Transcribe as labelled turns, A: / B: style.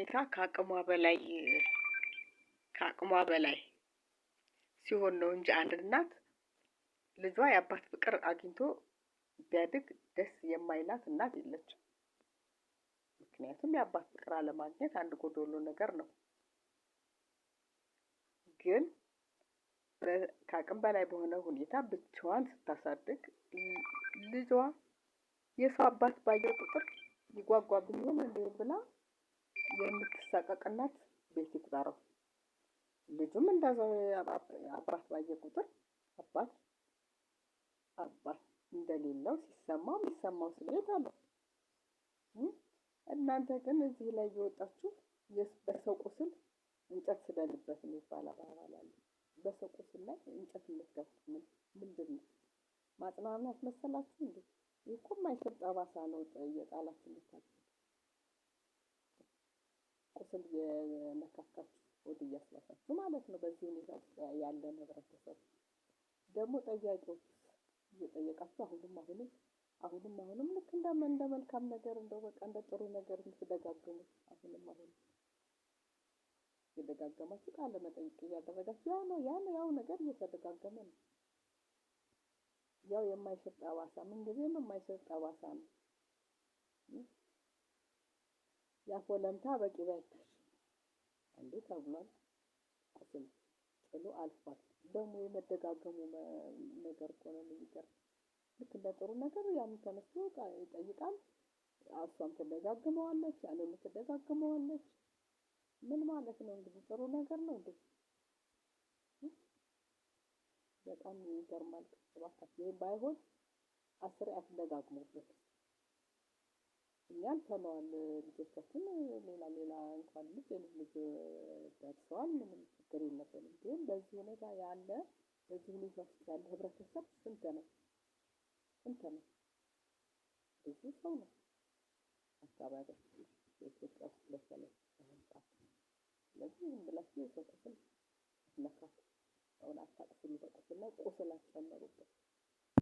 A: ሁኔታ ከአቅሟ በላይ ሲሆን ነው እንጂ አንድ እናት ልጇ የአባት ፍቅር አግኝቶ ቢያድግ ደስ የማይላት እናት የለችም። ምክንያቱም የአባት ፍቅር አለማግኘት አንድ ጎዶሎ ነገር ነው። ግን ከአቅም በላይ በሆነ ሁኔታ ብቻዋን ስታሳድግ ልጇ የሰው አባት ባየ ቁጥር ይጓጓብኝ ይሆን እንዴ ብላ የምትሳቀቅ እናት ቤት ይቁጠረው። ልጁም እንደዛው አባት ባየ ቁጥር አባት አባት እንደሌለው ሲሰማው የሚሰማው ስሜት አለው። እናንተ ግን እዚህ ላይ እየወጣችሁ በሰው ቁስል እንጨት ስደድበት የሚባል አባባል አለ። በሰው ቁስል ላይ እንጨት የምትገፉት ምንድን ነው? ማጽናናት መሰላችሁ እንዴ? ይህ እኮ የማይሽር ጠባሳ ነው እየጣላችሁ የምታልፉት። ቁስል የነካካችሁ ወደ እያስላሳችሁ ማለት ነው። በዚህ ሁኔታ ውስጥ ያለ ህብረተሰብ ደግሞ ጠያቂዎች እየጠየቃችሁ አሁንም ልክ እንደ መልካም ነገር እንደው በቃ እንደ ጥሩ ነገር የምትደጋግሙት አሁንም እየደጋገማችሁ ቃለ መጠይቅ እያደረጋችሁ ያው ነገር እየተደጋገመ ነው። ያው የማይሽር ጠባሳ ምንጊዜም የማይሽር ጠባሳ ነው። ያፍ ወለምታ በቂቤ አይታሽ እንዴ ተብሏል። ቁስል ጥሎ አልፏል። ደግሞ የመደጋገሙ ነገር እኮ ነው የሚገርም። ልክ እንደ ጥሩ ነገር ያም ተነስቶ ይጠይቃል። እሷም ትደጋግመዋለች፣ ያንም ትደጋግመዋለች። ምን ማለት ነው እንግዲህ ጥሩ ነገር ነው እንዴ? በጣም ይገርማል። እባካችሁ ይሄ ባይሆን 10 አትደጋግሙበት። እኛን ተነዋል ልጆቻችን ሌላ እንኳን ልጅ ደርሰዋል። ምንም ችግር የለብንም። ግን በዚህ ሁኔታ ውስጥ ያለ ህብረተሰብ ስንት ነው? ብዙ ሰው ነው አካባቢያችን በኢትዮጵያ ውስጥ በተለይ ሰዓት። ስለዚህ ዝም ብላችሁ የሰው ቁስል አትነካኩ። ሰውን አታቅስሉ። በቁስል ላይ ቁስል አትጨምሩበት።